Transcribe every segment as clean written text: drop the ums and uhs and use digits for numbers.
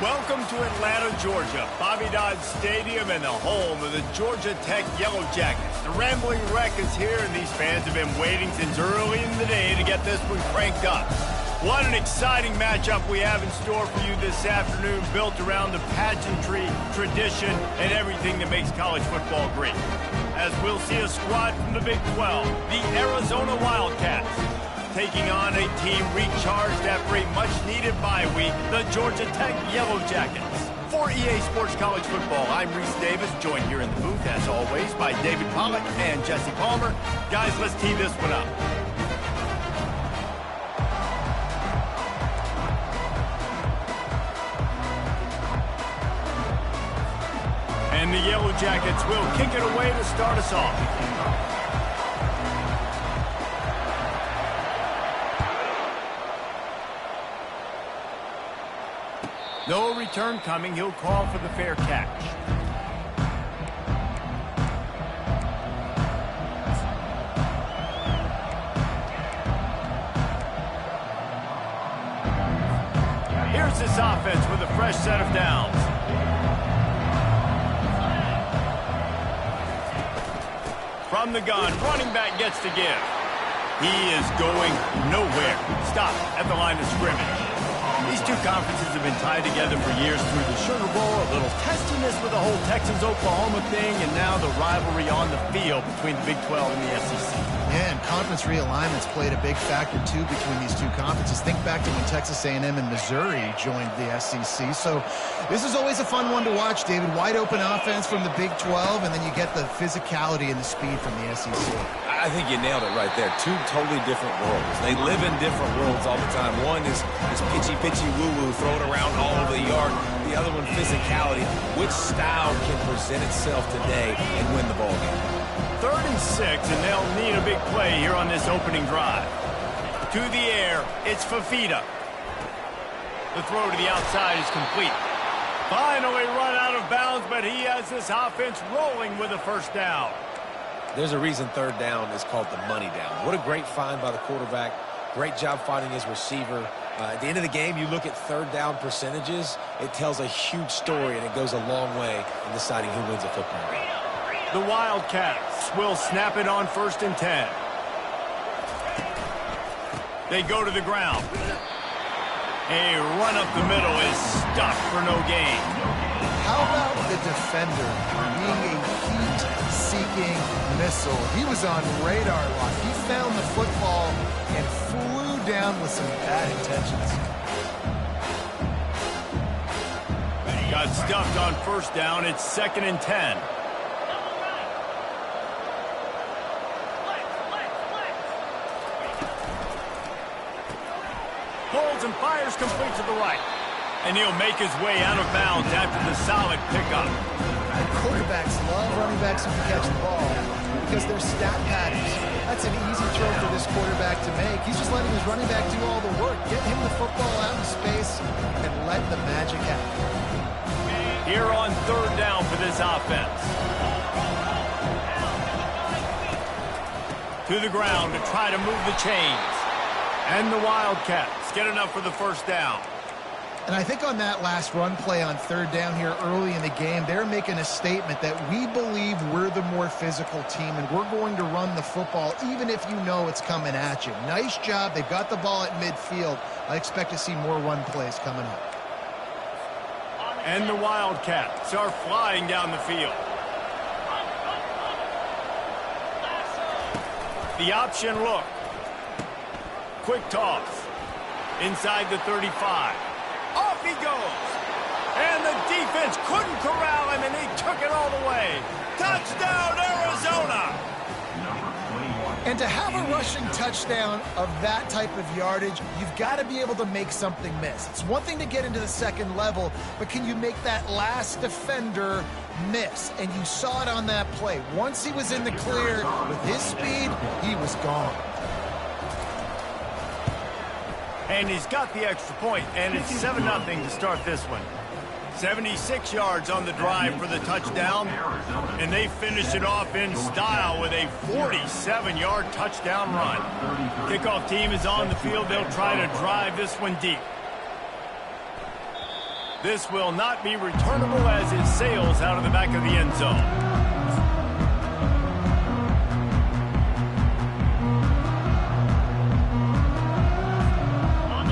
Welcome to Atlanta, Georgia, Bobby Dodd Stadium and the home of the Georgia Tech Yellow Jackets. The Rambling Wreck is here, and these fans have been waiting since early in the day to get this one cranked up. What an exciting matchup we have in store for you this afternoon, built around the pageantry, tradition, and everything that makes college football great. As we'll see a squad from the Big 12, the Arizona Wildcats, taking on a team recharged after a much-needed bye week, the Georgia Tech Yellow Jackets. For EA Sports College Football, I'm Reese Davis, joined here in the booth, as always, by David Pollack and Jesse Palmer. Guys, let's tee this one up. And the Yellow Jackets will kick it away to start us off. No return coming. He'll call for the fair catch. Here's this offense with a fresh set of downs. From the gun, running back gets to give. He is going nowhere. Stop at the line of scrimmage. These two conferences have been tied together for years through the Sugar Bowl, a little testiness with the whole Texans-Oklahoma thing, and now the rivalry on the field between the Big 12 and the SEC. Yeah, and conference realignments played a big factor, too, between these two conferences. Think back to when Texas A&M and Missouri joined the SEC. So this is always a fun one to watch, David. Wide open offense from the Big 12, and then you get the physicality and the speed from the SEC. I think you nailed it right there. Two totally different worlds. They live in different worlds all the time. One is pitchy, woo-woo, throwing around all over the yard. The other one, physicality. Which style can present itself today and win the ball game? 3rd and 6, and they'll need a big play here on this opening drive. To the air, it's Fafita. The throw to the outside is complete. Finally run out of bounds, but he has this offense rolling with a first down. There's a reason 3rd down is called the money down. What a great find by the quarterback. Great job finding his receiver. At the end of the game, you look at 3rd down percentages. It tells a huge story, and it goes a long way in deciding who wins a football game. The Wildcats will snap it on 1st and 10. They go to the ground. A run up the middle is stopped for no gain. How about the defender being a heat-seeking missile? He was on radar lock. He found the football and flew down with some bad intentions. Got stuffed on 1st down. It's 2nd and 10. Holds and fires complete to the right. And he'll make his way out of bounds after the solid pickup. And quarterbacks love running backs who can catch the ball because they're stat patterns. That's an easy throw for this quarterback to make. He's just letting his running back do all the work. Get him the football out in space and let the magic happen. Here on 3rd down for this offense. To the ground to try to move the chains. And the Wildcats get enough for the 1st down. And I think on that last run play on 3rd down here early in the game, they're making a statement that we believe we're the more physical team and we're going to run the football even if you know it's coming at you. Nice job. They've got the ball at midfield. I expect to see more run plays coming up. And the Wildcats are flying down the field. The option look. Quick toss. Inside the 35. Off he goes. And the defense couldn't corral him, and he took it all the way. Touchdown, Arizona! And to have a rushing touchdown of that type of yardage, you've got to be able to make something miss. It's one thing to get into the 2nd level, but can you make that last defender miss? And you saw it on that play. Once he was in the clear with his speed, he was gone. And he's got the extra point, and it's 7-0 to start this one. 76 yards on the drive for the touchdown, and they finish it off in style with a 47-yard touchdown run. Kickoff team is on the field. They'll try to drive this one deep. This will not be returnable as it sails out of the back of the end zone.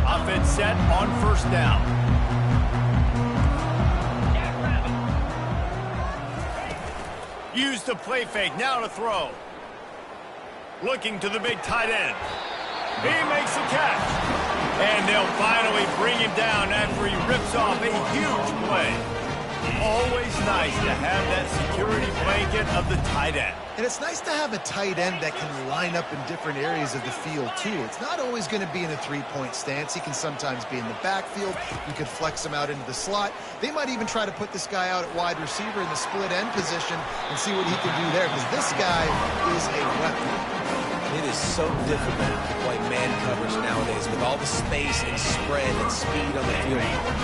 Offense set on first down. Use the play fake, now to throw. Looking to the big tight end. He makes the catch. And they'll finally bring him down after he rips off a huge play. Always nice to have that security blanket of the tight end. And it's nice to have a tight end that can line up in different areas of the field, too. It's not always going to be in a three-point stance. He can sometimes be in the backfield. You could flex him out into the slot. They might even try to put this guy out at wide receiver in the split end position and see what he can do there, because this guy is a weapon. It is so difficult to play man coverage nowadays with all the space and spread and speed on the field.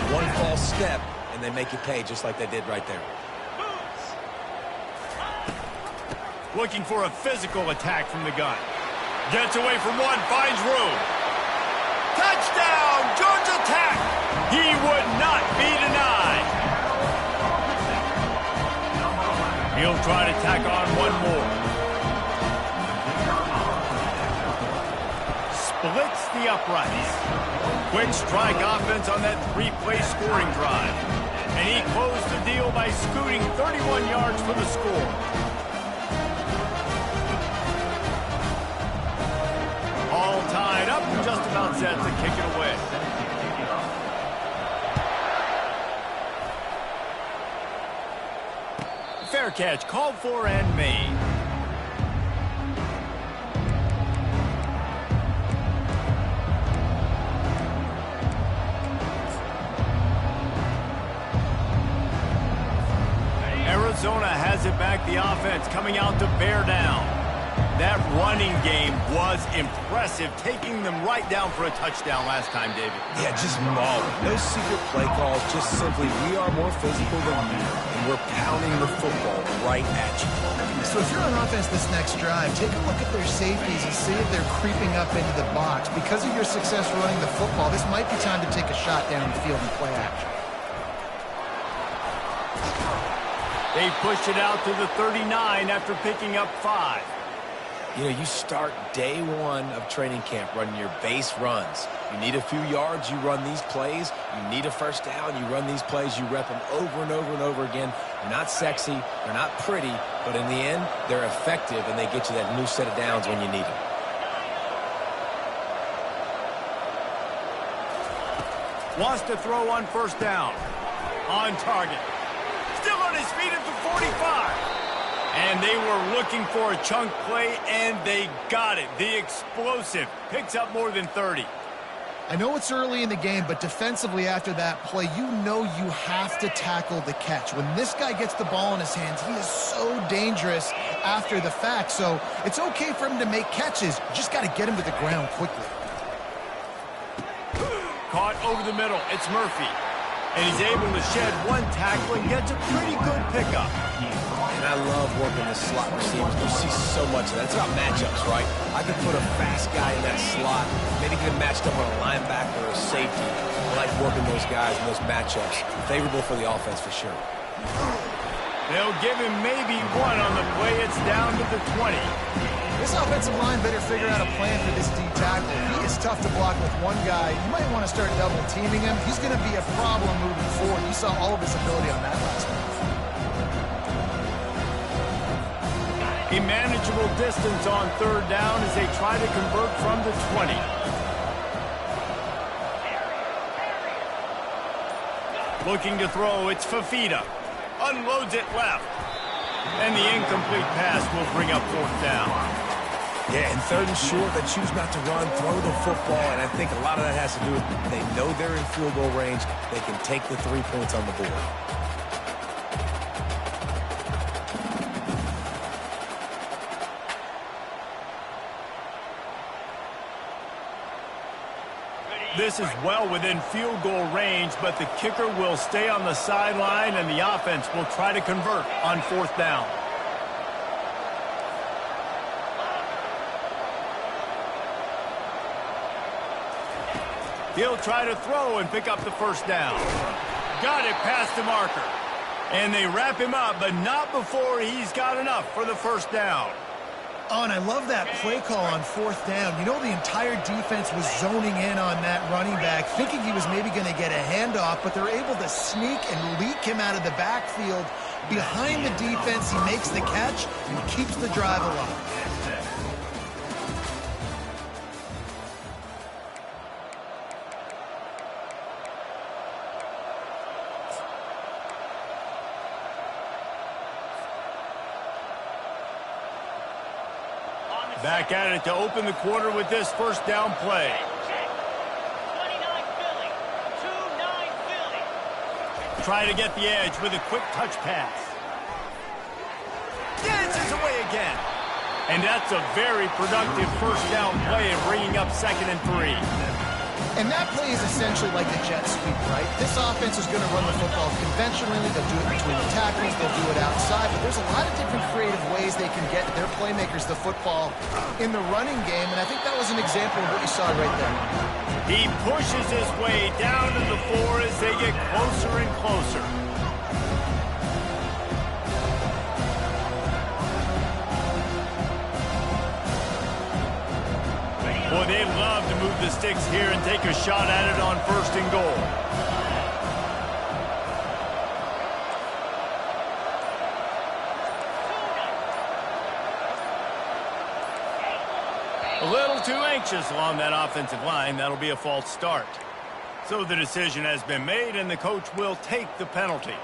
One false step, and they make you pay just like they did right there. Looking for a physical attack from the gun. Gets away from one, finds room. Touchdown, Georgia Tech! He would not be denied. He'll try to tack on one more. Splits the uprights. Quick strike offense on that three-play scoring drive. And he closed the deal by scooting 31 yards for the score. All tied up, just about set to kick it away. Fair catch, called for and made. Arizona has it back, the offense coming out to bear down. That running game was impressive, taking them right down for a touchdown last time, David. Yeah, just mauling. No secret play calls, just simply we are more physical than you, and we're pounding the football right at you. So if you're on offense this next drive, take a look at their safeties and see if they're creeping up into the box. Because of your success running the football, this might be time to take a shot down the field and play action. They push it out to the 39 after picking up 5. You know, you start day one of training camp running your base runs. You need a few yards, you run these plays. You need a first down, you run these plays. You rep them over and over and over again. They're not sexy, they're not pretty, but in the end, they're effective, and they get you that new set of downs when you need them. Wants to throw on first down. On target. Still on his feet at the 45. And they were looking for a chunk play, and they got it. The explosive picks up more than 30. I know it's early in the game, but defensively after that play, you know you have to tackle the catch. When this guy gets the ball in his hands, he is so dangerous after the fact. So it's okay for him to make catches. You just got to get him to the ground quickly. Caught over the middle. It's Murphy. And he's able to shed one tackle and gets a pretty good pickup. And I love working the slot receivers. You see so much of that. It's about matchups, right? I could put a fast guy in that slot, maybe get him matched up on a linebacker or a safety. I like working those guys in those matchups. Favorable for the offense for sure. They'll give him maybe one on the play. It's down to the 20. This offensive line better figure out a plan for this D tackle. He is tough to block with one guy. You might want to start double teaming him. He's going to be a problem moving forward. You saw all of his ability on that last one. A manageable distance on third down as they try to convert from the 20. Looking to throw, it's Fafita. Unloads it left. And the incomplete pass will bring up fourth down. Yeah, and third and short, they choose not to run, throw the football, and I think a lot of that has to do with they know they're in field goal range. They can take the 3 points on the board. This is well within field goal range, but the kicker will stay on the sideline, and the offense will try to convert on fourth down. He'll try to throw and pick up the first down. Got it past the marker. And they wrap him up, but not before he's got enough for the first down. Oh, and I love that play call on fourth down. You know, the entire defense was zoning in on that running back, thinking he was maybe going to get a handoff, but they're able to sneak and leak him out of the backfield. Behind the defense, he makes the catch and keeps the drive alive. Back at it to open the quarter with this first down play. 29 Philly. 2-9 Philly. Try to get the edge with a quick touch pass. Dances away again. And that's a very productive first down play and bringing up 2nd and 3. And that play is essentially like the jet sweep, right? This offense is going to run the football conventionally. They'll do it between the tackles. They'll do it outside. But there's a lot of different creative ways they can get their playmakers the football in the running game. And I think that was an example of what you saw right there. He pushes his way down to the 4 as they get closer and closer. Boy, they love to move the sticks here and take a shot at it on 1st and goal. A little too anxious along that offensive line. That'll be a false start. So the decision has been made, and the coach will take the penalty.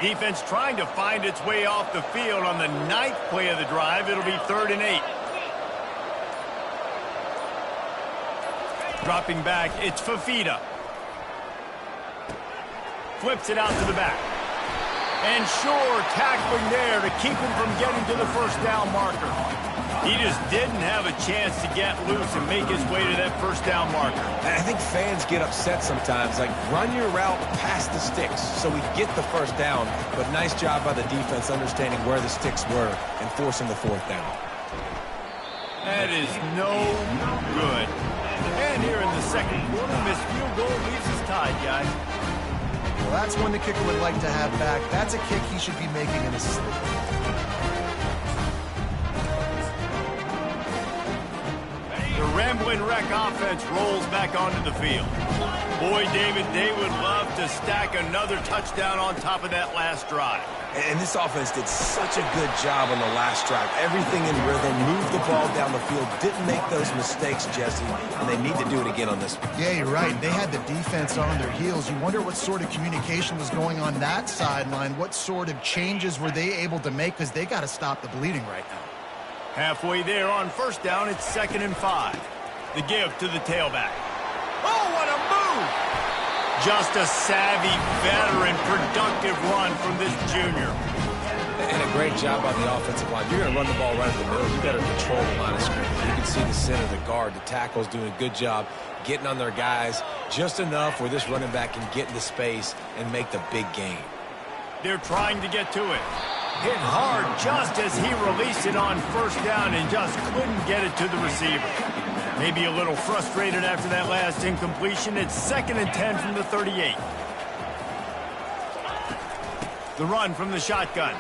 Defense trying to find its way off the field on the 9th play of the drive. It'll be 3rd and 8. Dropping back, it's Fafita. Flips it out to the back. And sure, tackling there to keep him from getting to the first down marker. He just didn't have a chance to get loose and make his way to that first down marker. And I think fans get upset sometimes, like run your route past the sticks so we get the first down. But nice job by the defense understanding where the sticks were and forcing the 4th down. That is no good. And here in the 2nd quarter, missed field goal leaves us tied, guys. Well, that's one the kicker would like to have back. That's a kick he should be making in his sleep. The Rambling Wreck offense rolls back onto the field. Boy, David, they would love to stack another touchdown on top of that last drive. And this offense did such a good job on the last drive. Everything in rhythm, moved the ball down the field, didn't make those mistakes, Jesse, and they need to do it again on this one. Yeah, you're right. They had the defense on their heels. You wonder what sort of communication was going on that sideline. What sort of changes were they able to make, because they got to stop the bleeding right now. Halfway there on first down, it's 2nd and 5. The give to the tailback. Oh, what a move! Just a savvy, veteran, productive run from this junior. And a great job by the offensive line. You're going to run the ball right in the middle. You better control the line of scrimmage. You can see the center, the guard, the tackles doing a good job getting on their guys just enough where this running back can get into space and make the big game. They're trying to get to it. Hit hard just as he released it on first down and just couldn't get it to the receiver. Maybe a little frustrated after that last incompletion. It's 2nd and 10 from the 38. The run from the shotgun.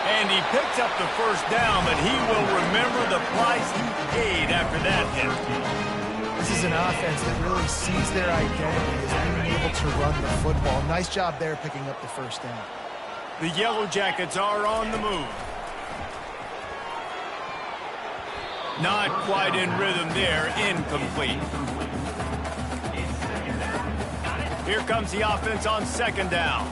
And he picks up the first down, but he will remember the price he paid after that hit. This is an offense that really sees their identity as being able to run the football. Nice job there picking up the first down. The Yellow Jackets are on the move. Not quite in rhythm there, incomplete. Here comes the offense on 2nd down.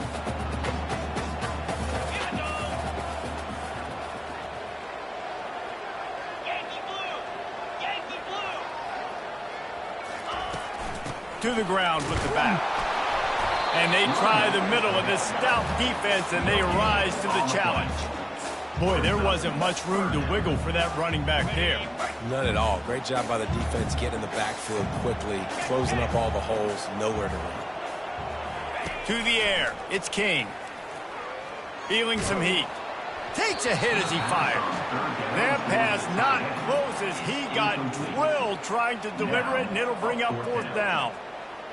To the ground with the back. And they try the middle of this stout defense, and they rise to the challenge. Boy, there wasn't much room to wiggle for that running back there. None at all. Great job by the defense getting in the backfield quickly, closing up all the holes, nowhere to run. To the air, it's King. Feeling some heat. Takes a hit as he fires. That pass not close as he got drilled trying to deliver it, and it'll bring up 4th down.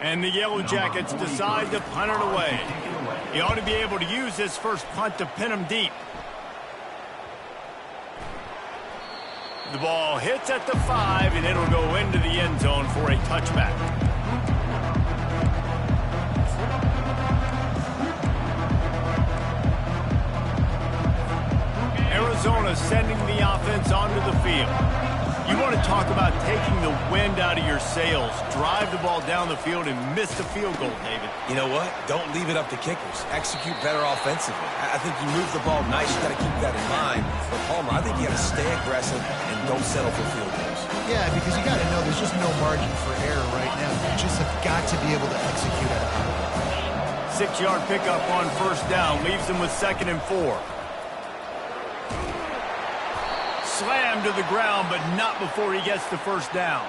And the Yellow Jackets decide to punt it away. He ought to be able to use this first punt to pin him deep. The ball hits at the 5, and it'll go into the end zone for a touchback. Arizona sending the offense onto the field. You want to talk about taking the wind out of your sails. Drive the ball down the field and miss the field goal, David. You know what? Don't leave it up to kickers. Execute better offensively. I think you move the ball nice. You got to keep that in mind. But Palmer, I think you got to stay aggressive and don't settle for field goals. Yeah, because you got to know there's just no margin for error right now. You just have got to be able to execute at a high level. 6-yard pickup on 1st down leaves them with 2nd and 4. Slammed to the ground, but not before he gets the 1st down.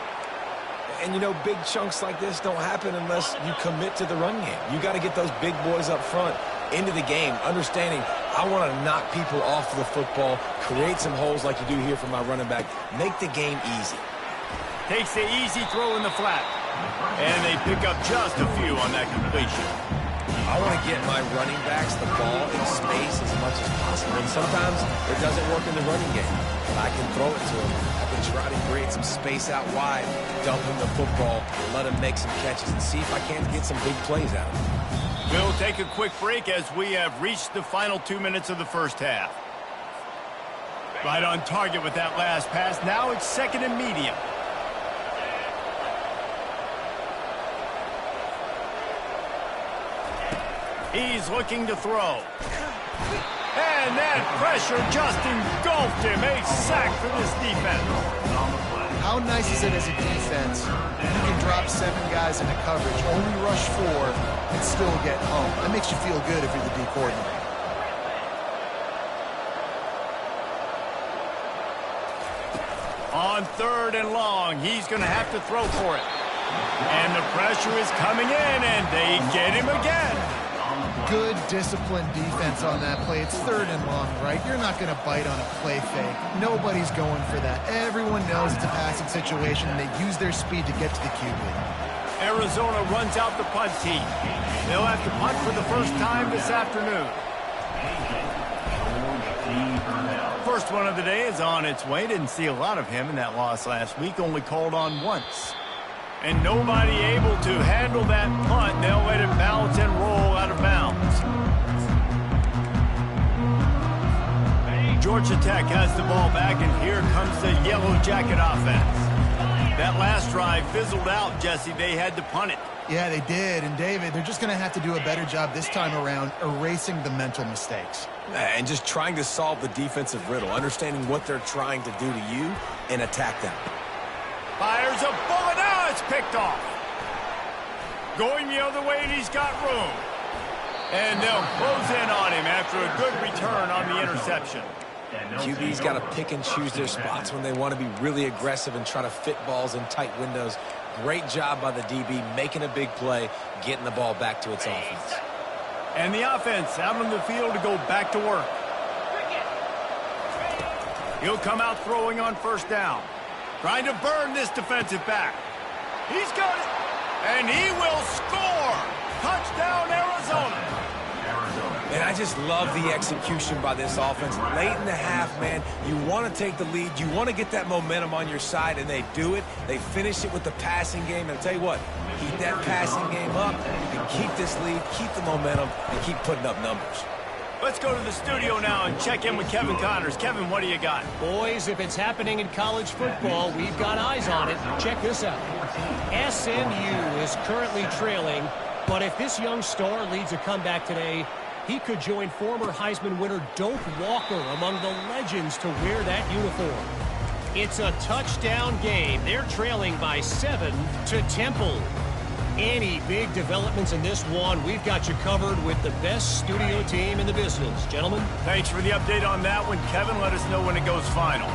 And, you know, big chunks like this don't happen unless you commit to the run game. You got to get those big boys up front into the game, understanding I want to knock people off the football, create some holes like you do here for my running back, make the game easy. Takes the easy throw in the flat. And they pick up just a few on that completion. I want to get my running backs the ball in space as much as possible. And sometimes it doesn't work in the running game. But I can throw it to him. I can try to create some space out wide, dump him the football, let him make some catches, and see if I can't get some big plays out of him. We'll take a quick break as we have reached the final 2 minutes of the first half. Right on target with that last pass. Now it's 2nd and medium. He's looking to throw. And that pressure just engulfed him. A sack for this defense. How nice is it as a defense? You can drop 7 guys into coverage, only rush 4, and still get home. That makes you feel good if you're the D coordinator. On 3rd and long, he's going to have to throw for it. And the pressure is coming in, and they get him again. Good, disciplined defense on that play. It's 3rd and long, right? You're not going to bite on a play fake. Nobody's going for that. Everyone knows it's a passing situation, and they use their speed to get to the QB. Arizona runs out the punt team. They'll have to punt for the first time this afternoon. First one of the day is on its way. Didn't see a lot of him in that loss last week. Only called on once. And nobody able to handle that punt. They'll let it bounce and roll out of bounds. Georgia Tech has the ball back, and here comes the Yellow Jacket offense. That last drive fizzled out, Jesse. They had to punt it. Yeah, they did. And, David, they're just going to have to do a better job this time around erasing the mental mistakes. And just trying to solve the defensive riddle, understanding what they're trying to do to you and attack them. Fires a bullet. Now it's picked off. Going the other way, and he's got room. And they'll close in on him after a good return on the interception. QB's got to pick and choose their spots when they want to be really aggressive and try to fit balls in tight windows. Great job by the DB making a big play, getting the ball back to its offense. And the offense out on the field to go back to work. He'll come out throwing on 1st down. Trying to burn this defensive back. He's got it. And he will score. Touchdown, Arizona. And I just love the execution by this offense. Late in the half, man, you want to take the lead. You want to get that momentum on your side, and they do it. They finish it with the passing game. And I'll tell you what, keep that passing game up and keep this lead, keep the momentum, and keep putting up numbers. Let's go to the studio now and check in with Kevin Connors. Kevin, what do you got? Boys, if it's happening in college football, we've got eyes on it. Check this out. SMU is currently trailing, but if this young star leads a comeback today, he could join former Heisman winner Doak Walker among the legends to wear that uniform. It's a touchdown game. They're trailing by 7 to Temple. Any big developments in this one, we've got you covered with the best studio team in the business. Gentlemen. Thanks for the update on that one, Kevin. Let us know when it goes final.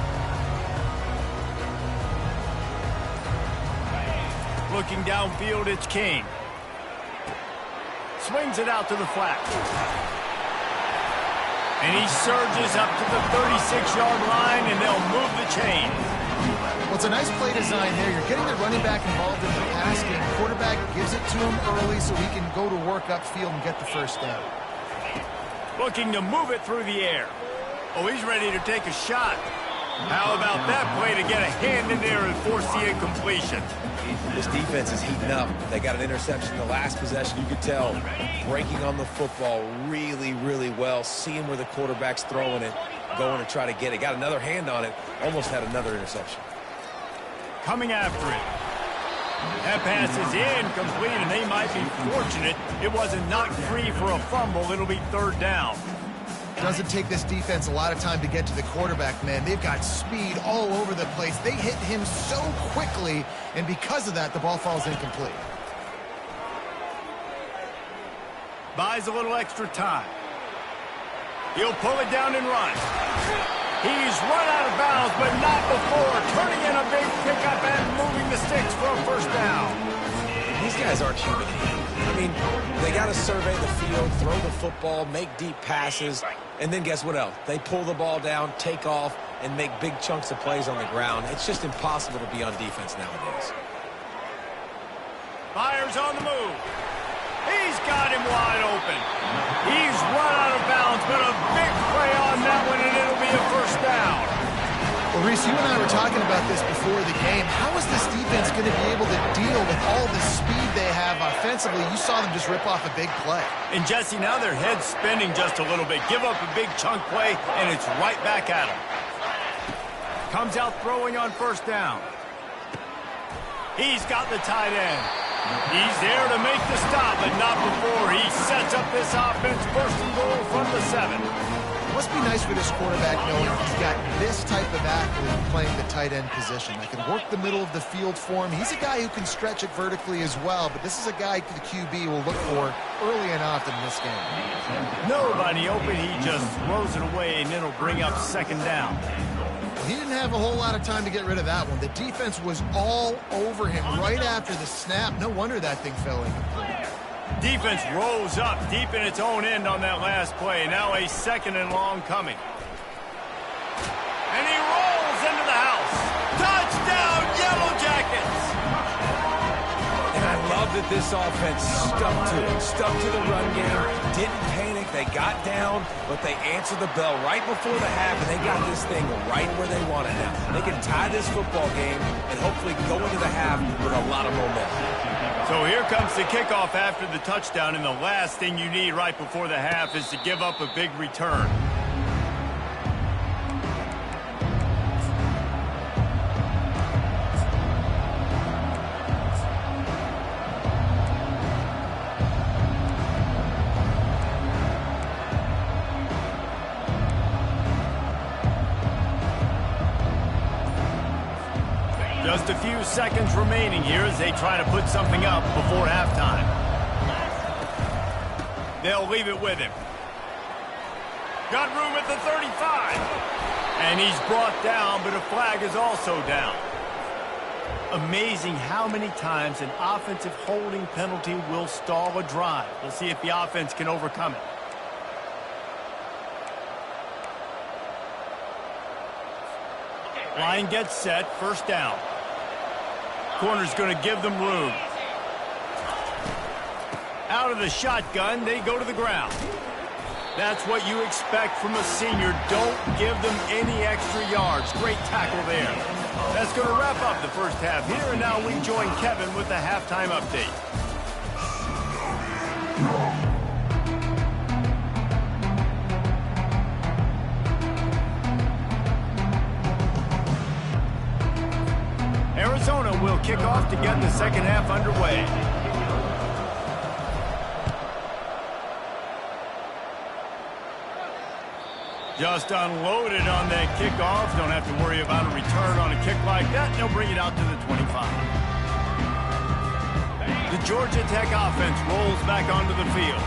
Looking downfield, it's King. Swings it out to the flat. And he surges up to the 36-yard line, and they'll move the chain. Well, it's a nice play design there. You're getting the running back involved in the pass game. Quarterback gives it to him early so he can go to work upfield and get the first down. Looking to move it through the air. Oh, he's ready to take a shot. How about that play to get a hand in there and force the incompletion? This defense is heating up. They got an interception the last possession. You could tell breaking on the football really, really well, seeing where the quarterback's throwing it, going to try to get it. Got another hand on it, almost had another interception. Coming after it. That pass is incomplete, and they might be fortunate it wasn't knocked free for a fumble. It'll be third down. Doesn't take this defense a lot of time to get to the quarterback, man. They've got speed all over the place. They hit him so quickly, and because of that, the ball falls incomplete. Buys a little extra time. He'll pull it down and run. He's run out of bounds, but not before. Turning in a big pickup and moving the sticks for a first down. These guys aren't human. I mean, they got to survey the field, throw the football, make deep passes, and then guess what else? They pull the ball down, take off, and make big chunks of plays on the ground. It's just impossible to be on defense nowadays. Fires on the move. He's got him wide open. He's run out of bounds, but a big play on that one, and it'll be a first down. Well, Reese, you and I were talking about this before the game. How is this defense going to be able to deal with all the speed they have offensively? You saw them just rip off a big play. And, Jesse, now their head's spinning just a little bit. Give up a big chunk play, and it's right back at them. Comes out throwing on first down. He's got the tight end. He's there to make the stop, but not before. He sets up this offense first and goal from the 7. Must be nice for this quarterback knowing he's got this type of athlete playing the tight end position. That can work the middle of the field for him. He's a guy who can stretch it vertically as well, but this is a guy the QB will look for early and often in this game. Nobody open. He just throws it away, and it'll bring up second down. He didn't have a whole lot of time to get rid of that one. The defense was all over him right after the snap. No wonder that thing fell incomplete. Defense rolls up deep in its own end on that last play. Now a second and long coming. And he rolls into the house. Touchdown, Yellow Jackets! And I love that this offense stuck to it. Stuck to the run game. Didn't panic. They got down, but they answered the bell right before the half, and they got this thing right where they want it now. They can tie this football game and hopefully go into the half with a lot of momentum. So here comes the kickoff after the touchdown, and the last thing you need right before the half is to give up a big return. Just a few seconds remaining here as they try to put something up before halftime. They'll leave it with him. Got room at the 35. And he's brought down, but a flag is also down. Amazing how many times an offensive holding penalty will stall a drive. We'll see if the offense can overcome it. Line gets set, first down. Corner's going to give them room. Out of the shotgun, they go to the ground. That's what you expect from a senior. Don't give them any extra yards. Great tackle there. That's going to wrap up the first half here, and now we join Kevin with the halftime update. Arizona will kick off to get the second half underway. Just unloaded on that kickoff. Don't have to worry about a return on a kick like that. They'll bring it out to the 25. The Georgia Tech offense rolls back onto the field.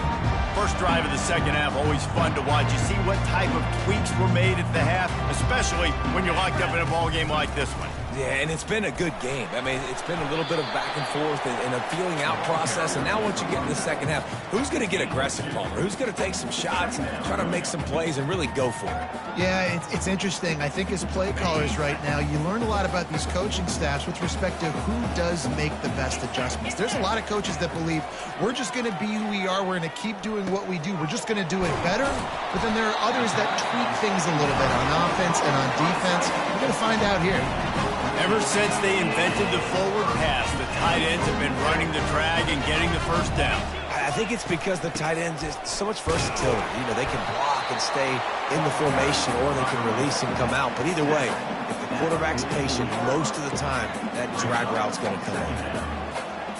First drive of the second half, always fun to watch. You see what type of tweaks were made at the half, especially when you're locked up in a ball game like this one. Yeah, and it's been a good game. I mean, it's been a little bit of back and forth and a feeling out process. And now once you get in the second half, who's going to get aggressive, Palmer? Who's going to take some shots, try to make some plays, and really go for it? Yeah, it's interesting. I think as play callers right now, you learn a lot about these coaching staffs with respect to who does make the best adjustments. There's a lot of coaches that believe we're just going to be who we are. We're going to keep doing what we do. We're just going to do it better. But then there are others that tweak things a little bit on offense and on defense. We're going to find out here. Ever since they invented the forward pass, the tight ends have been running the drag and getting the first down. I think it's because the tight ends is so much versatility. You know, they can block and stay in the formation, or they can release and come out. But either way, if the quarterback's patient, most of the time, that drag route's going to come in.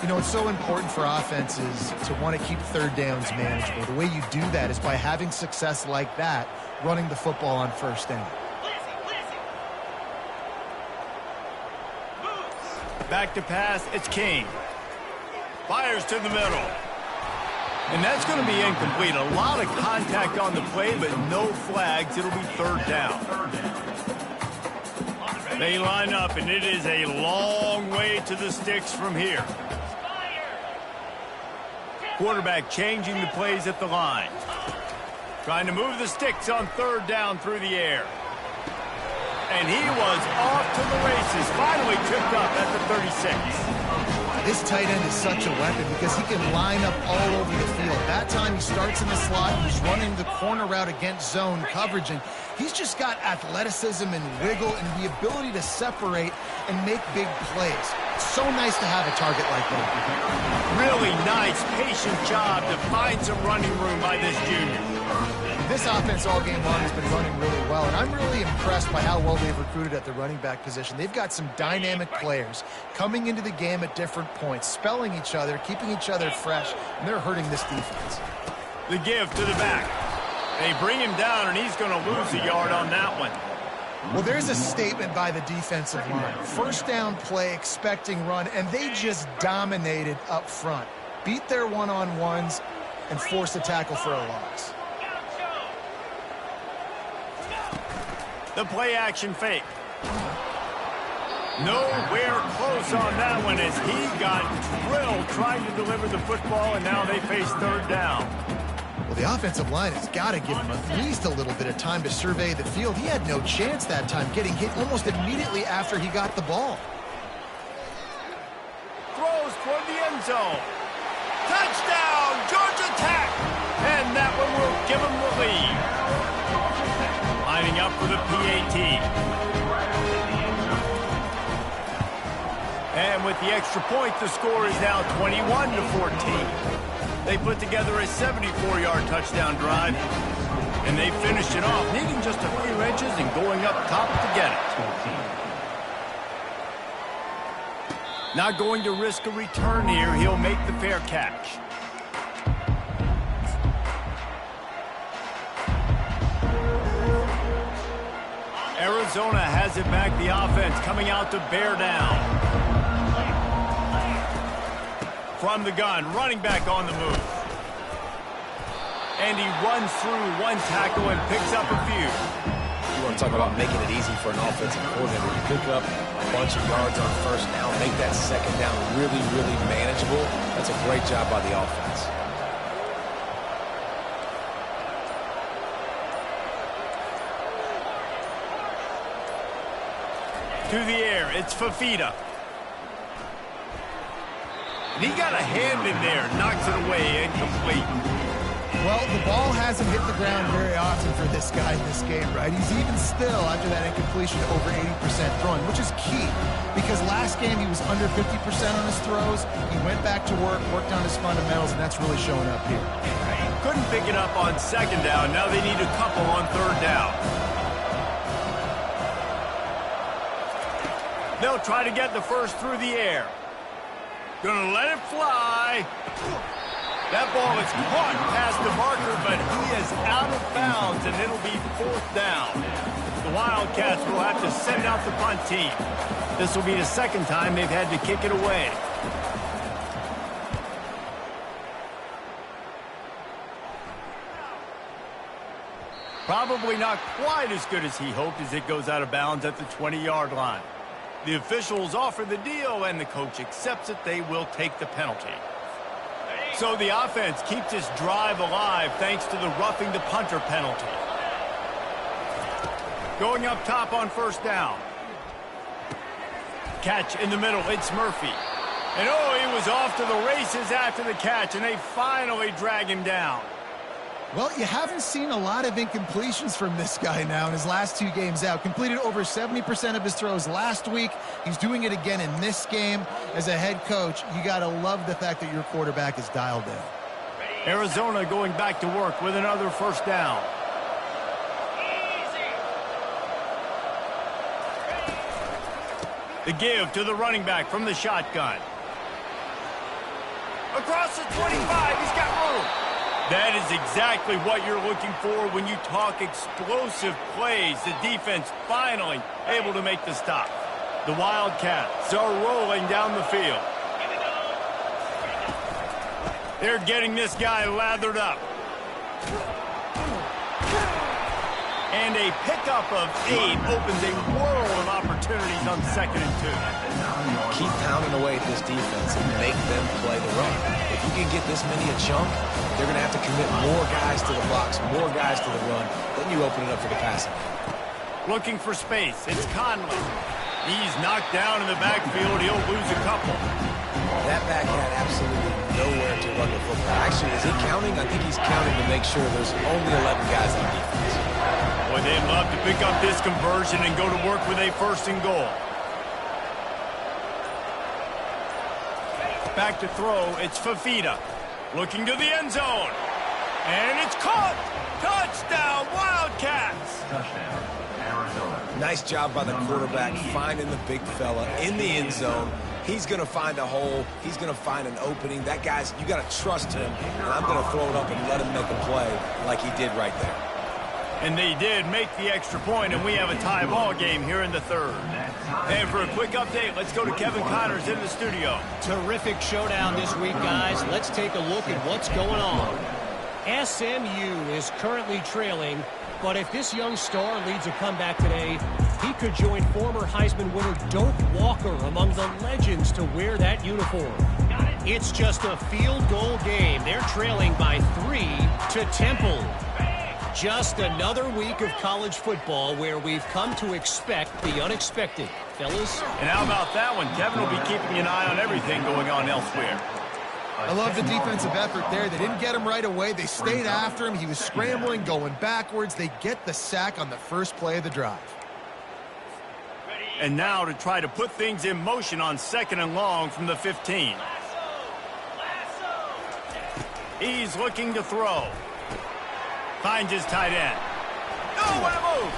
You know, it's so important for offenses to want to keep third downs manageable. The way you do that is by having success like that, running the football on first down. Back to pass, it's King. Fires to the middle. And that's going to be incomplete. A lot of contact on the play, but no flags. It'll be third down. They line up, and it is a long way to the sticks from here. Quarterback changing the plays at the line. Trying to move the sticks on third down through the air. And he was off to the races. Finally tripped up at the 36. This tight end is such a weapon because he can line up all over the field. That time he starts in the slot. He's running the corner route against zone coverage. And he's just got athleticism and wiggle and the ability to separate and make big plays. It's so nice to have a target like that. Really nice, patient job to find some running room by this junior. This offense all game long has been running really well, and I'm really impressed by how well they've recruited at the running back position. They've got some dynamic players coming into the game at different points, spelling each other, keeping each other fresh, and they're hurting this defense. The give to the back. They bring him down, and he's going to lose a yard on that one. Well, there's a statement by the defensive line. First down play, expecting run, and they just dominated up front. Beat their one-on-ones and forced a tackle for a loss. The play-action fake. Nowhere close on that one as he got drilled trying to deliver the football, and now they face third down. Well, the offensive line has got to give him at least a little bit of time to survey the field. He had no chance that time, getting hit almost immediately after he got the ball. Throws toward the end zone. Touchdown, Georgia Tech! And that one will give him the lead. Lining up for the PAT. And with the extra point, the score is now 21-14. They put together a 74-yard touchdown drive, and they finished it off, needing just a few inches and going up top to get it. Not going to risk a return here. He'll make the fair catch. Arizona has it back. The offense coming out to bear down. From the gun, running back on the move. And he runs through one tackle and picks up a few. You want to talk about making it easy for an offensive coordinator. You pick up a bunch of yards on first down, make that second down really, really manageable. That's a great job by the offense. To the air, it's Fafita. And he got a hand in there, knocks it away, incomplete. Well, the ball hasn't hit the ground very often for this guy in this game, right? He's even still, after that incompletion, over 80% throwing, which is key. Because last game he was under 50% on his throws. He went back to work, worked on his fundamentals, and that's really showing up here. Couldn't pick it up on second down. Now they need a couple on third down. They'll try to get the first through the air. Gonna let it fly. That ball is caught past the marker, but he is out of bounds, and it'll be fourth down. The Wildcats will have to send out the punt team. This will be the second time they've had to kick it away. Probably not quite as good as he hoped as it goes out of bounds at the 20-yard line. The officials offer the deal, and the coach accepts it. They will take the penalty. So the offense keeps its drive alive thanks to the roughing the punter penalty. Going up top on first down. Catch in the middle. It's Murphy. And oh, he was off to the races after the catch, and they finally drag him down. Well, you haven't seen a lot of incompletions from this guy now in his last 2 games out. Completed over 70% of his throws last week. He's doing it again in this game. As a head coach, you got to love the fact that your quarterback is dialed in. Arizona going back to work with another first down. The give to the running back from the shotgun. Across the 25, he's got room. That is exactly what you're looking for when you talk explosive plays. The defense finally able to make the stop. The Wildcats are rolling down the field. They're getting this guy lathered up. And a pickup of 8 opens a world of opportunities on 2nd and 2. Keep pounding away at this defense and make them play the run. If you can get this many a chunk, they're going to have to commit more guys to the box, more guys to the run. Then you open it up for the passing. Looking for space. It's Conley. He's knocked down in the backfield. He'll lose a couple. That back had absolutely nowhere to run the football. Actually, is he counting? I think he's counting to make sure there's only 11 guys on defense. Boy, they'd love to pick up this conversion and go to work with a 1st and goal. Back to throw, it's Fafita. Looking to the end zone. And it's caught! Touchdown, Wildcats! Touchdown, Arizona. Nice job by the quarterback finding the big fella in the end zone. He's going to find a hole. He's going to find an opening. That guy's, you got to trust him. And I'm going to throw it up and let him make a play like he did right there. And they did make the extra point, and we have a tie ball game here in the 3rd. And for a quick update, let's go to Kevin Connors in the studio. Terrific showdown this week, guys. Let's take a look at what's going on. SMU is currently trailing, but if this young star leads a comeback today, he could join former Heisman winner Doak Walker among the legends to wear that uniform. It's just a field goal game. They're trailing by 3 to Temple. Just another week of college football where we've come to expect the unexpected. Fellas? And how about that one? Kevin will be keeping an eye on everything going on elsewhere. I love the defensive effort there. They didn't get him right away. They stayed after him. He was scrambling, going backwards. They get the sack on the first play of the drive. And now to try to put things in motion on 2nd and long from the 15. He's looking to throw. Finds his tight end. Oh, what a move!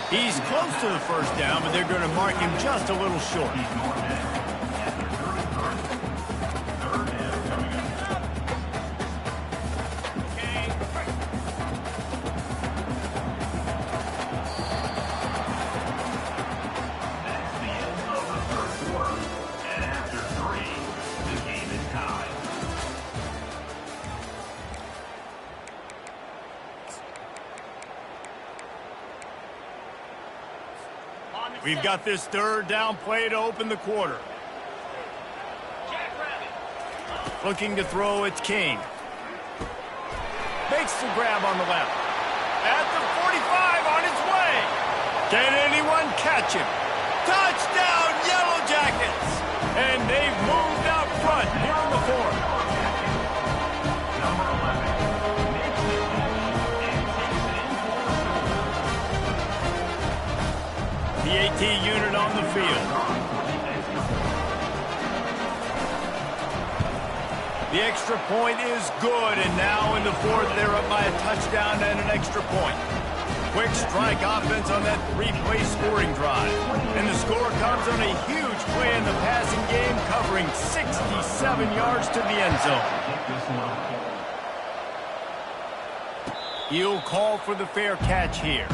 He's close to the first down, but they're going to mark him just a little short. We've got this 3rd down play to open the quarter. Looking to throw, it's King. Makes the grab on the left. At the 45 on his way. Can anyone catch him? Touchdown, Yellow Jackets! And they've moved out front here in the 4th. The AT unit on the field. The extra point is good, and now in the 4th, they're up by a touchdown and an extra point. Quick strike offense on that 3-play scoring drive. And the score comes on a huge play in the passing game, covering 67 yards to the end zone. He'll call for the fair catch here.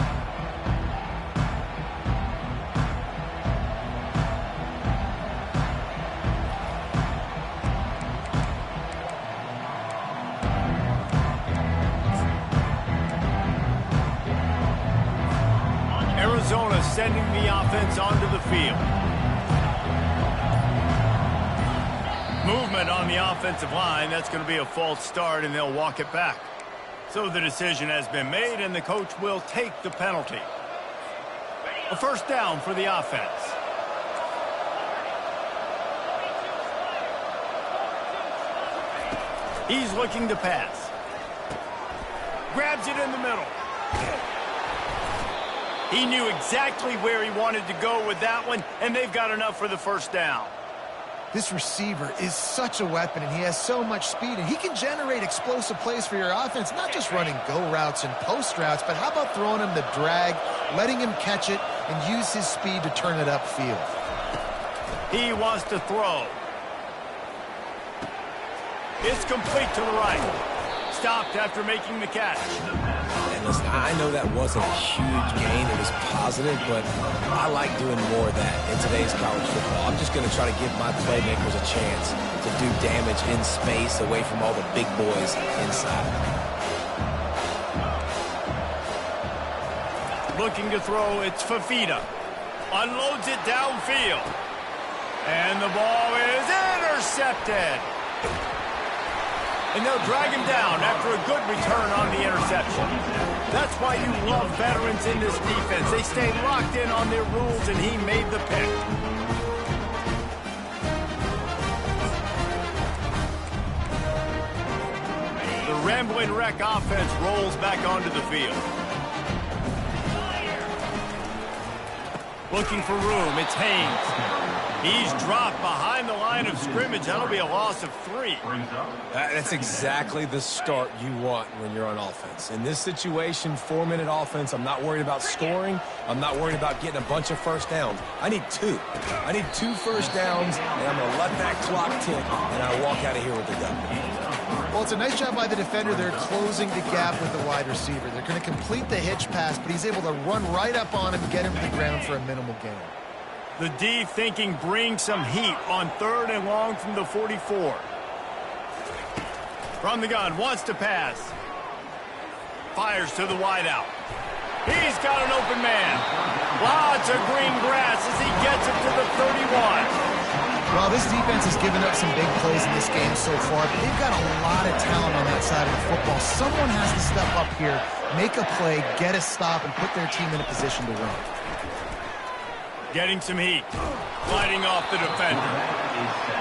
Arizona sending the offense onto the field. Movement on the offensive line. That's going to be a false start, and they'll walk it back. So the decision has been made, and the coach will take the penalty. A first down for the offense. He's looking to pass. Grabs it in the middle. He knew exactly where he wanted to go with that one, and they've got enough for the first down. This receiver is such a weapon, and he has so much speed, and he can generate explosive plays for your offense, not just running go routes and post routes, but how about throwing him the drag, letting him catch it, and use his speed to turn it upfield. He wants to throw. It's complete to the right. Stopped after making the catch. And listen, I know that wasn't a huge gain. It was positive, but I like doing more of that in today's college football. I'm just going to try to give my playmakers a chance to do damage in space away from all the big boys inside. Looking to throw, it's Fafita. Unloads it downfield. And the ball is intercepted. And they'll drag him down after a good return on the interception. That's why you love veterans in this defense. They stay locked in on their rules, and he made the pick. The Rambling Wreck offense rolls back onto the field. Looking for room, it's Haynes. He's dropped behind the line of scrimmage. That'll be a loss of 3. That's exactly the start you want when you're on offense. In this situation, 4-minute offense, I'm not worried about scoring. I'm not worried about getting a bunch of first downs. I need 2. I need 2 first downs, and I'm going to let that clock tick, and I walk out of here with the W. Well, it's a nice job by the defender. They're closing the gap with the wide receiver. They're going to complete the hitch pass, but he's able to run right up on him and get him to the ground for a minimal gain. The D thinking bring some heat on 3rd and long from the 44. From the gun, wants to pass. Fires to the wideout. He's got an open man. Lots of green grass as he gets it to the 31. Well, this defense has given up some big plays in this game so far, but they've got a lot of talent on that side of the football. Someone has to step up here, make a play, get a stop, and put their team in a position to win. Getting some heat. Sliding off the defender.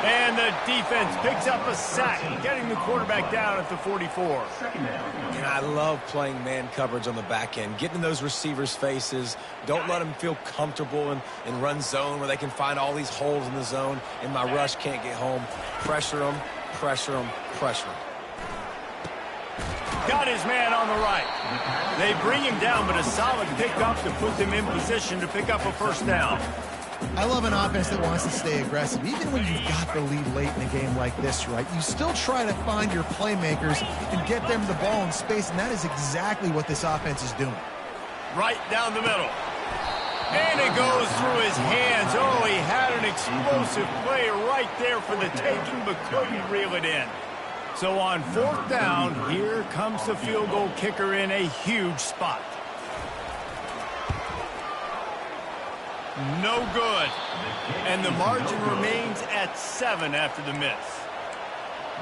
And the defense picks up a sack, getting the quarterback down at the 44. And I love playing man coverage on the back end, getting in those receivers' faces. Don't let them feel comfortable in run zone where they can find all these holes in the zone and my rush can't get home. Pressure them, pressure them, pressure them. Got his man on the right. They bring him down, but a solid pickup to put them in position to pick up a first down. I love an offense that wants to stay aggressive. Even when you've got the lead late in a game like this, right, you still try to find your playmakers and get them the ball in space, and that is exactly what this offense is doing. Right down the middle. And it goes through his hands. Oh, he had an explosive play right there for the taking, but couldn't reel it in. So on 4th down, here comes the field goal kicker in a huge spot. No good. And the margin remains at 7 after the miss.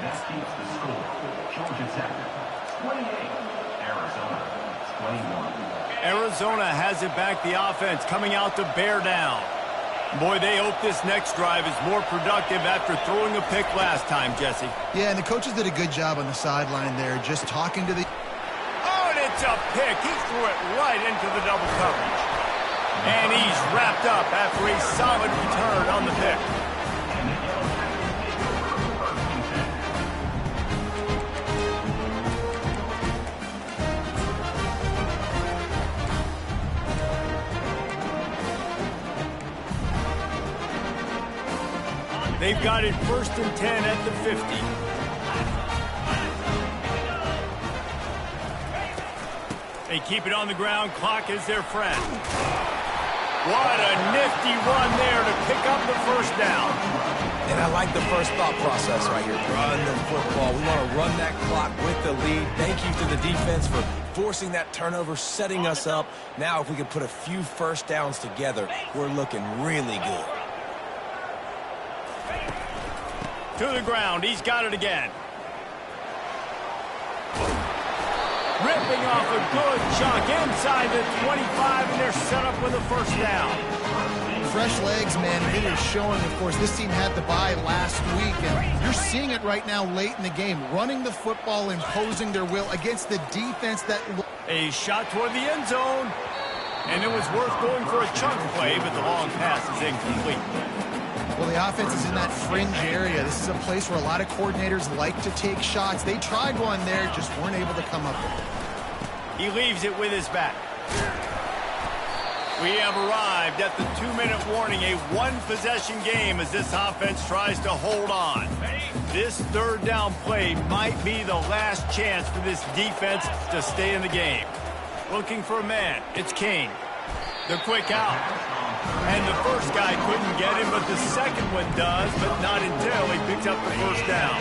That keeps the score. Georgia Tech 28, Arizona 21. Arizona has it back. The offense coming out to bear down. Boy, they hope this next drive is more productive after throwing a pick last time, Jesse. Yeah, and the coaches did a good job on the sideline there, just talking to the... Oh, and it's a pick. He threw it right into the double coverage. And he's wrapped up after a solid return on the pick. They've got it 1st and 10 at the 50. They keep it on the ground. Clock is their friend. What a nifty run there to pick up the first down. And I like the first thought process right here. Run the football. We want to run that clock with the lead. Thank you to the defense for forcing that turnover, setting us up. Now if we can put a few first downs together, we're looking really good. To the ground. He's got it again. Ripping off a good chunk inside the 25, and they're set up with a first down. Fresh legs, man, and it is showing. Of course, this team had the bye last week, and you're seeing it right now late in the game. Running the football, imposing their will against the defense that... A shot toward the end zone, and it was worth going for a chunk play, but the long pass is incomplete. Well, the offense is in that fringe area. This is a place where a lot of coordinators like to take shots. They tried one there, just weren't able to come up with it. He leaves it with his back. We have arrived at the 2-minute warning, a one-possession game as this offense tries to hold on. This third down play might be the last chance for this defense to stay in the game. Looking for a man. It's King. The quick out. And the first guy couldn't get him, but the second one does, but not until he picks up the first down.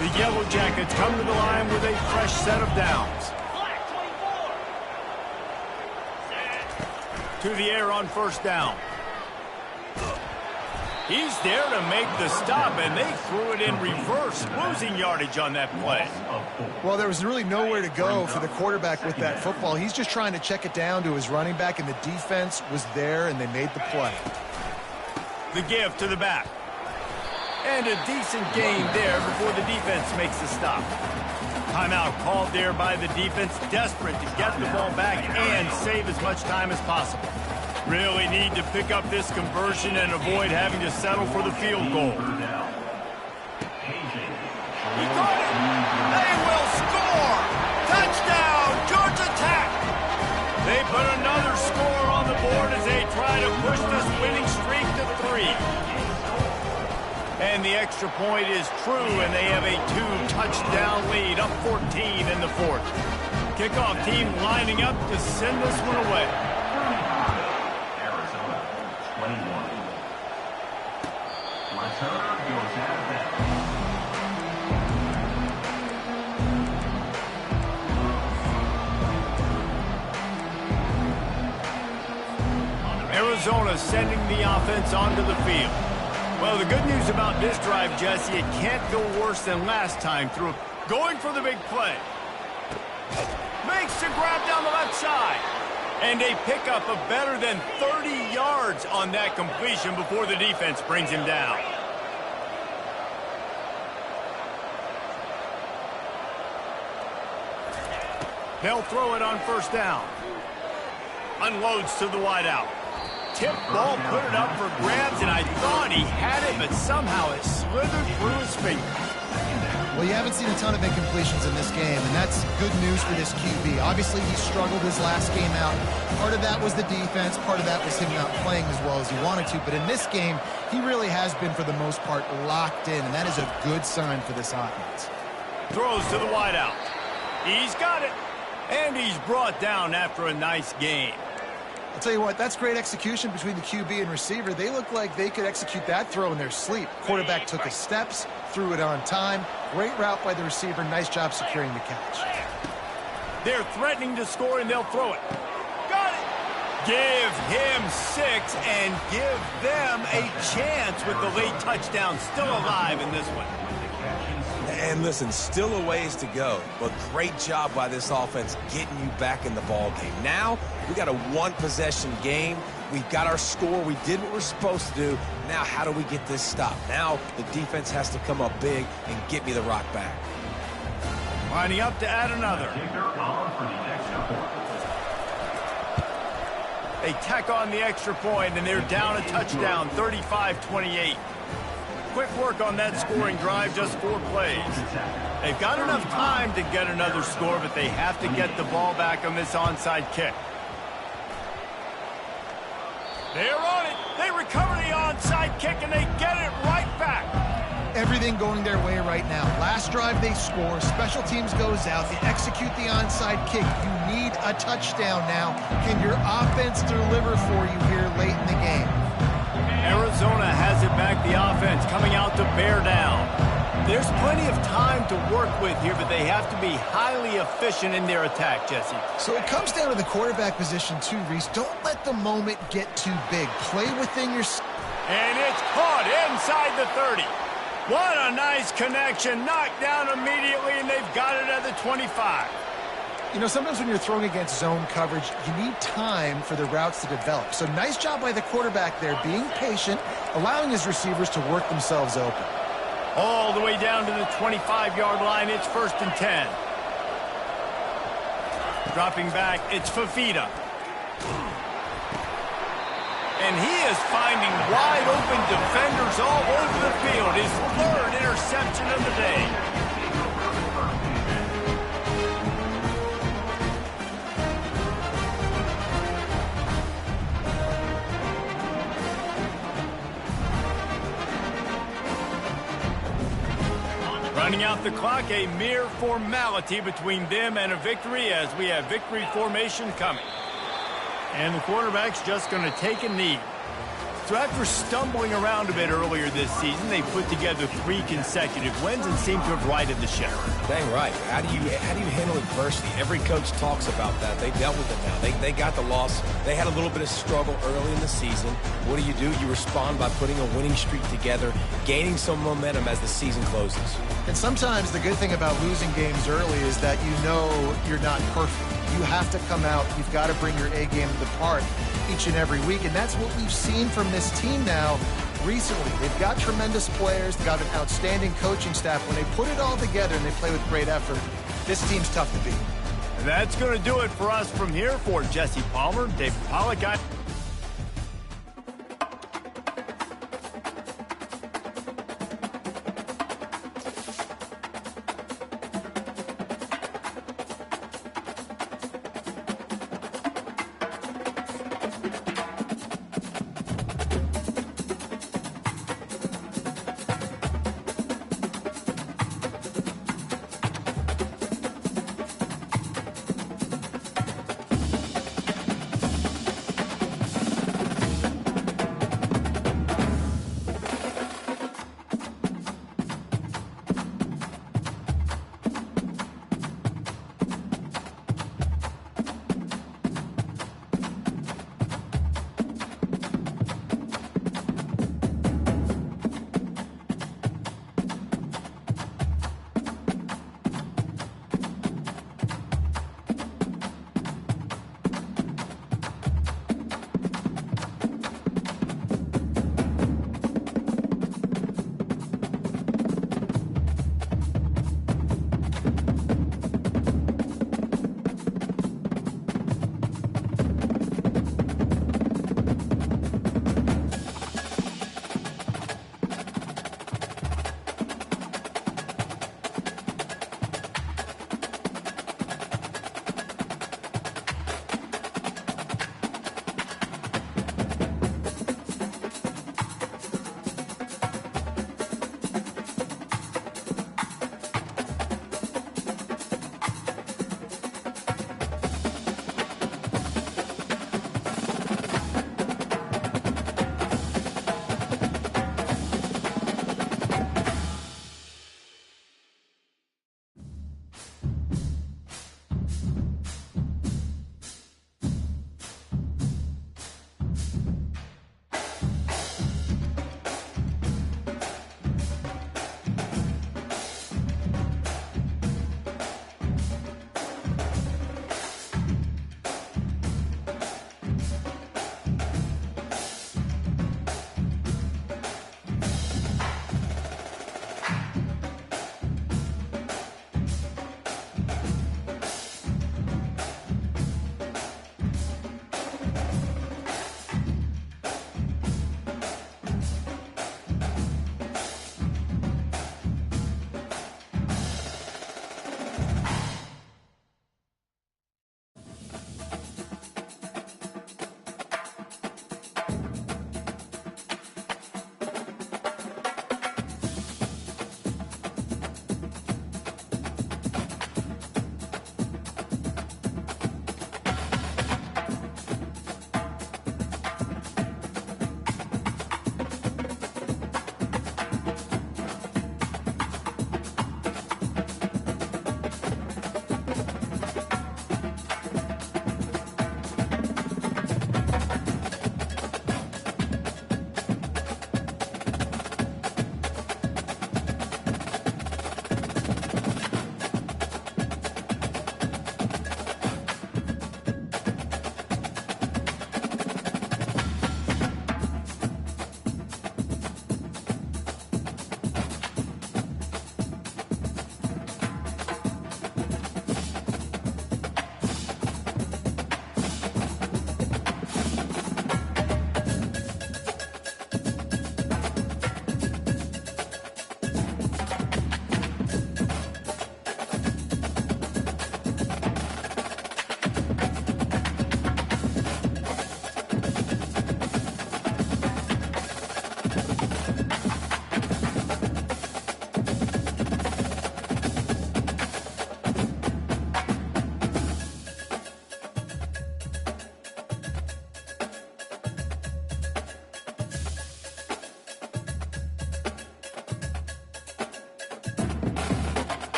The Yellow Jackets come to the line with a fresh set of downs. To the air on first down. He's there to make the stop, and they threw it in reverse, losing yardage on that play. Well, there was really nowhere to go for the quarterback with that football. He's just trying to check it down to his running back, and the defense was there, and they made the play. The give to the back. And a decent gain there before the defense makes the stop. Timeout called there by the defense, desperate to get the ball back and save as much time as possible. Really need to pick up this conversion and avoid having to settle for the field goal. He caught it. They will score. Touchdown, Georgia Tech. They put another score on the board as they try to push this winning streak to 3. And the extra point is true, and they have a 2-touchdown lead, up 14 in the fourth. Kickoff team lining up to send this one away. Arizona, 21. Return goes out of bounds. Arizona sending the offense onto the field. Well, the good news about this drive, Jesse, it can't go worse than last time through going for the big play. Makes the grab down the left side. And a pickup of better than 30 yards on that completion before the defense brings him down. They'll throw it on first down. Unloads to the wideout. Tip ball, put it up for grabs, and I thought he had it, but somehow it slithered through his fingers. Well, you haven't seen a ton of incompletions in this game, and that's good news for this QB. Obviously, he struggled his last game out. Part of that was the defense. Part of that was him not playing as well as he wanted to. But in this game, he really has been, for the most part, locked in, and that is a good sign for this offense. Throws to the wideout. He's got it, and he's brought down after a nice game. I'll tell you what, that's great execution between the QB and receiver. They look like they could execute that throw in their sleep. Quarterback took his steps, threw it on time. Great route by the receiver. Nice job securing the catch. They're threatening to score, and they'll throw it. Got it. Give him 6 and give them a chance with the late touchdown. Still alive in this one. And listen, still a ways to go, but great job by this offense getting you back in the ball game. Now, we got a one-possession game. We've got our score. We did what we're supposed to do. Now, how do we get this stop? Now, the defense has to come up big and get me the rock back. Lining up to add another. They tack on the extra point, and they're down a touchdown, 35-28. Quick work on that scoring drive, just 4 plays. They've got enough time to get another score, but they have to get the ball back on this onside kick. They're on it. They recover the onside kick, and they get it right back. Everything going their way right now. Last drive they score. Special teams goes out. They execute the onside kick. You need a touchdown now. Can your offense deliver for you here late in the game? Arizona has it back, the offense coming out to bear down. There's plenty of time to work with here, but they have to be highly efficient in their attack, Jesse. So it comes down to the quarterback position too, Reese. Don't let the moment get too big. Play within your... And it's caught inside the 30. What a nice connection. Knocked down immediately, and they've got it at the 25. You know, sometimes when you're throwing against zone coverage, you need time for the routes to develop. So nice job by the quarterback there, being patient, allowing his receivers to work themselves open. All the way down to the 25-yard line. It's 1st and 10. Dropping back, it's Fafita. And he is finding wide-open defenders all over the field. His 3rd interception of the day. Running out the clock, a mere formality between them and a victory as we have victory formation coming. And the quarterback's just going to take a knee. So after stumbling around a bit earlier this season, they put together 3 consecutive wins and seem to have righted the ship. Dang right. How do you handle adversity? Every coach talks about that. They dealt with it now. They got the loss. They had a little bit of struggle early in the season. What do? You respond by putting a winning streak together, gaining some momentum as the season closes. And sometimes the good thing about losing games early is that you know you're not perfect. You have to come out. You've got to bring your A game to the park each and every week. And that's what we've seen from this team now recently. They've got tremendous players. They've got an outstanding coaching staff. When they put it all together and they play with great effort, this team's tough to beat. And that's going to do it for us from here. For Jesse Palmer, David Pollack.